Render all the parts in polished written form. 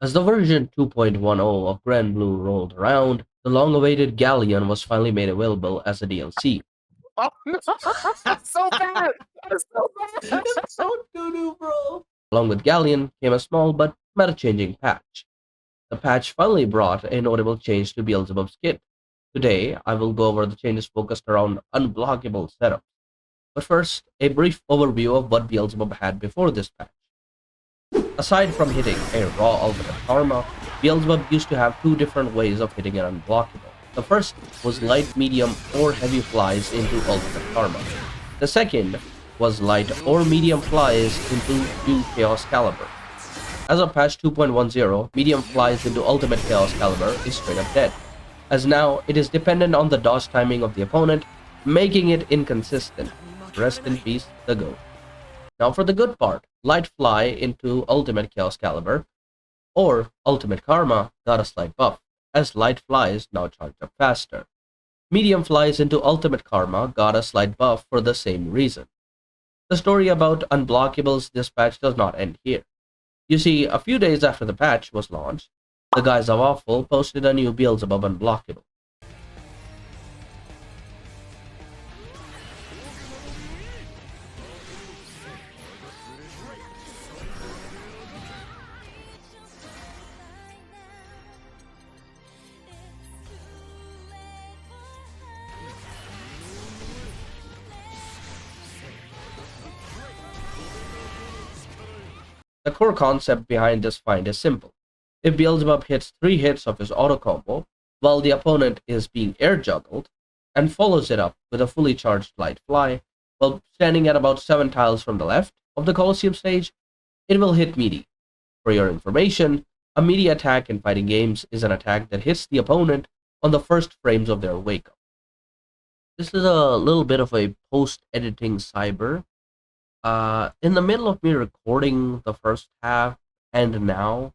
As the version 2.10 of Granblue rolled around, the long-awaited Galleon was finally made available as a DLC. Oh no! That's so bad! That's so bad! It's so doo-doo, bro! Along with Galleon came a small but meta-changing patch. The patch finally brought a notable change to Beelzebub's kit. Today, I will go over the changes focused around unblockable setups. But first, a brief overview of what Beelzebub had before this patch. Aside from hitting a raw ultimate karma, Beelzebub used to have two different ways of hitting an unblockable. The first was light, medium, or heavy flies into ultimate karma. The second was light or medium flies into New Chaos Caliber. As of patch 2.10, medium flies into ultimate Chaos Caliber is straight up dead, as now it is dependent on the dodge timing of the opponent, making it inconsistent. Rest in peace, the GOAT. Now for the good part, light fly into ultimate Chaos Caliber or ultimate karma got a slight buff, as light flies now charge up faster. Medium flies into ultimate karma got a slight buff for the same reason. The story about unblockables this patch does not end here. You see, a few days after the patch was launched, the guys of Awful posted a new Beelzebub unblockable. The core concept behind this find is simple. If Beelzebub hits 3 hits of his auto combo while the opponent is being air juggled, and follows it up with a fully charged light fly while standing at about 7 tiles from the left of the Colosseum stage, it will hit meaty. For your information, a meaty attack in fighting games is an attack that hits the opponent on the first frames of their wake up. This is a little bit of a post-editing cyber. In the middle of me recording the first half and now,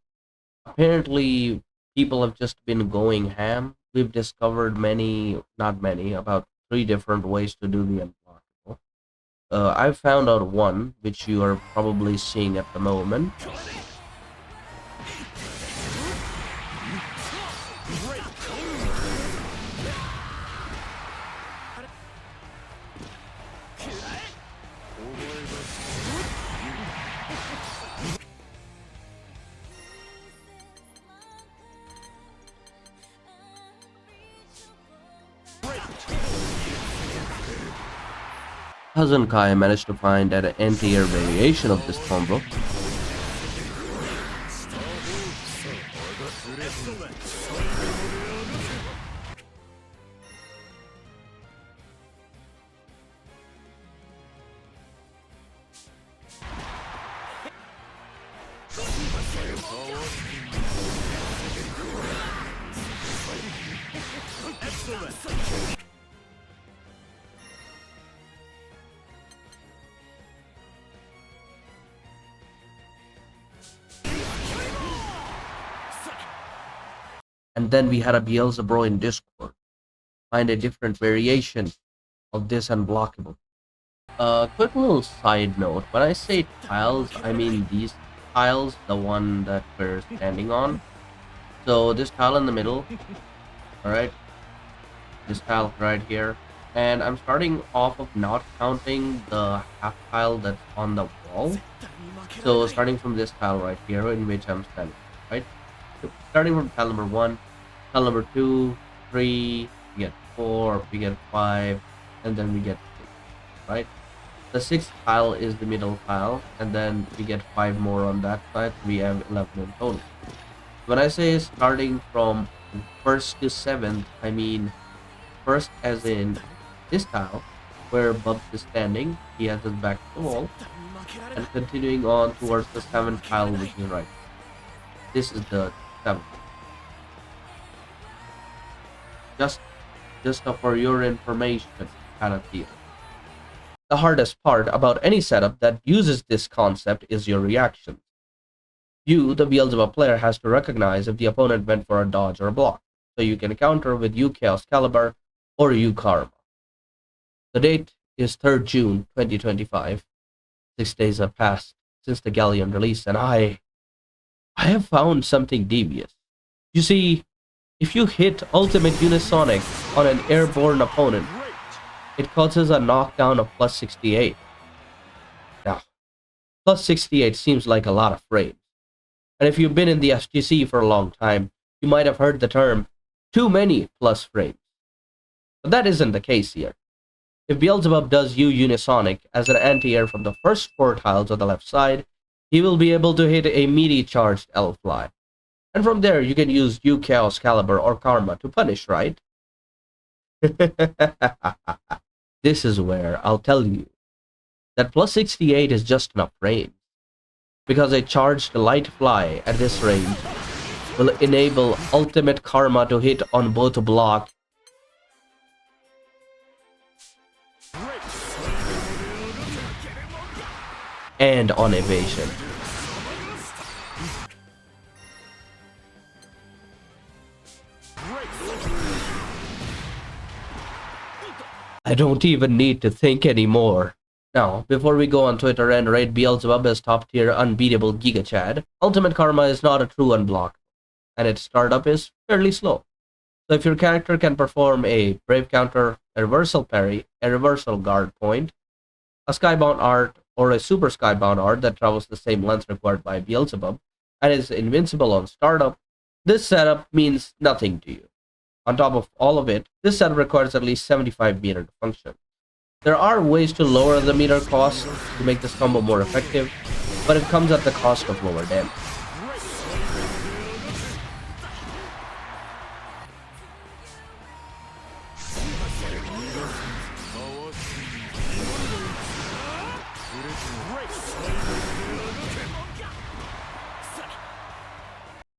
apparently people have just been going ham. We've discovered not many, about 3 different ways to do the unblockable. I've found out one, which you are probably seeing at the moment. Cousin Kai managed to find an anti-air variation of this combo. And then we had a Beelzebub in Discord find a different variation of this unblockable. Quick little side note, when I say tiles, I mean these tiles, the one that we're standing on. So this tile in the middle, alright, this tile right here, and I'm starting off of not counting the half tile that's on the wall. So starting from this tile right here in which I'm standing, right? So starting from tile number 1, tile number 2, 3, we get 4, we get 5, and then we get 6, right? The 6th tile is the middle tile, and then we get 5 more on that side. We have 11 in total. When I say starting from 1st to 7th, I mean 1st as in this tile, where Bubs is standing, he has his back to the wall, and continuing on towards the 7th tile, which is right. This is the 7th. Just for your information kind of deal. The hardest part about any setup that uses this concept is your reaction. You, the Beelzebub player, has to recognize if the opponent went for a dodge or a block, so you can counter with U Chaos Caliber or U Karma. The date is 3rd June 2025. 6 days have passed since the Galleon release, and I have found something devious. You see, if you hit Ultimate Unisonic on an airborne opponent, it causes a knockdown of plus 68. Now, plus 68 seems like a lot of frames. And if you've been in the SGC for a long time, you might have heard the term too many plus frames. But that isn't the case here. If Beelzebub does Unisonic as an anti-air from the first 4 tiles on the left side, he will be able to hit a meaty charged L-Fly. And from there, you can use Chaos Caliber or Karma to punish, right? This is where I'll tell you that plus 68 is just enough range, because a charged light fly at this range will enable ultimate Karma to hit on both block and on evasion. I don't even need to think anymore. Now, before we go on Twitter and rate Beelzebub as top tier unbeatable Giga Chad, Ultimate Karma is not a true unblock, and its startup is fairly slow. So if your character can perform a Brave Counter, a Reversal Parry, a Reversal Guard Point, a Skybound Art, or a Super Skybound Art that travels the same length required by Beelzebub, and is invincible on startup, this setup means nothing to you. On top of all of it, this setup requires at least 75 meter to function. There are ways to lower the meter cost to make this combo more effective, but it comes at the cost of lower damage.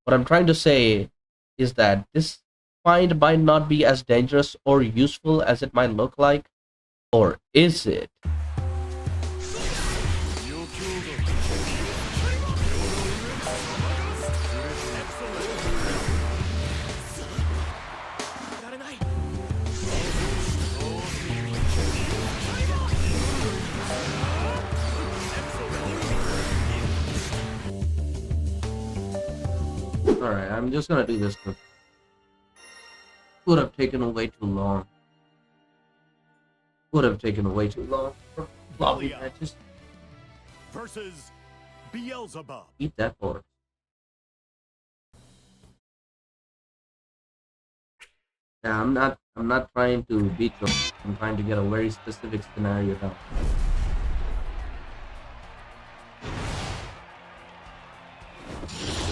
What I'm trying to say is that this find might not be as dangerous or useful as it might look like. Or is it? Alright, I'm just gonna do this quick. Would have taken way too long. Would have taken way too long for lobby matches. Versus Beelzebub. Eat that board. Yeah, I'm not trying to beat you. I'm trying to get a very specific scenario down.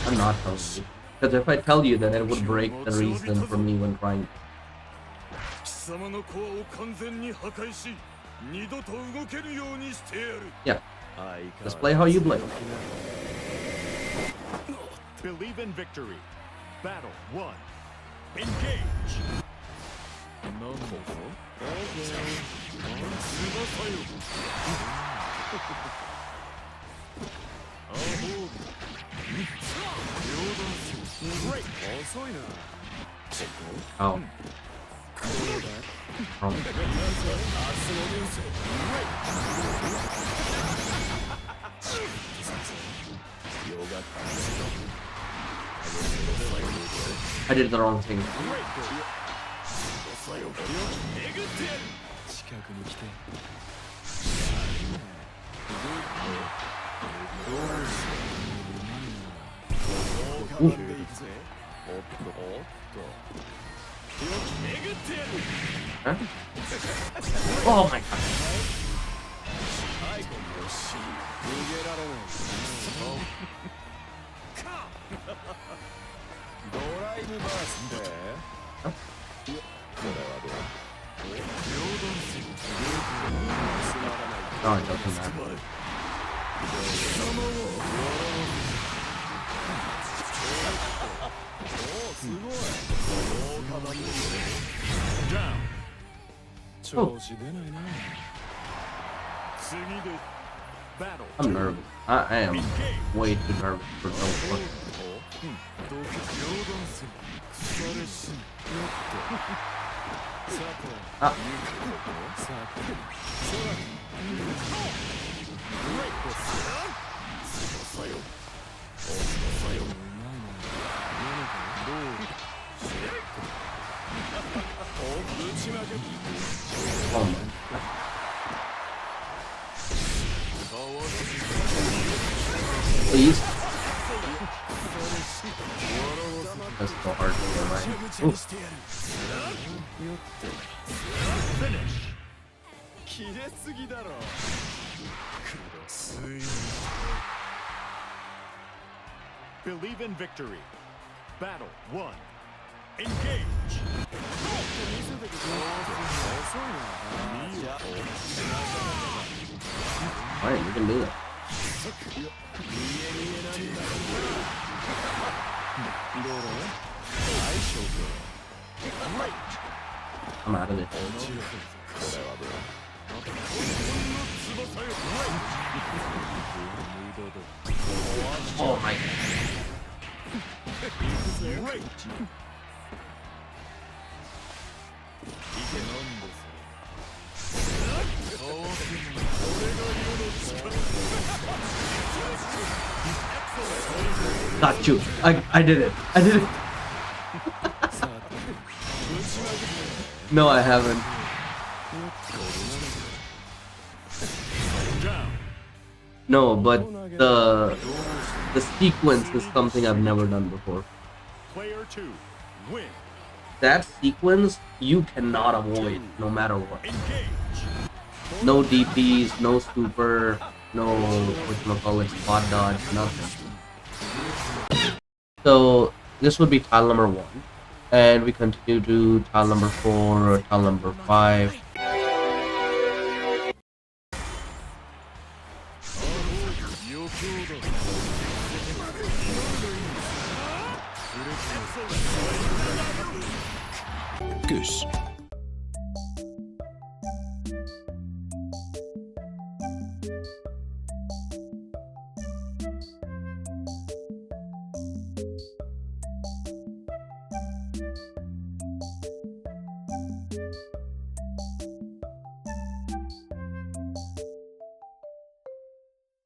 I'm not telling you. Because if I tell you, then it would break the reason for me when trying. Yeah. Just play how you play. Believe in victory. Battle 1. Engage. Oh. Wrong. I did the wrong thing. Ooh. Huh? Oh my god. Oh, it doesn't matter. Down. Oh. Battle. I'm nervous. I am way too nervous for so much. Ah. Oh my god. Please. That's so hard to get right. Ooh. Believe in victory. Battle 1. Engage. Alright, we can do that. I'm out of it. Oh my god. Got you. I did it. I did it. No, I haven't. No, but the sequence is something I've never done before. Player 2. Win. That sequence you cannot avoid no matter what. Engage. No DPs, no super, no whatchamacallit, spot dodge, nothing. So this would be tile number 1, and we continue to tile number 4, tile number 5. Goose.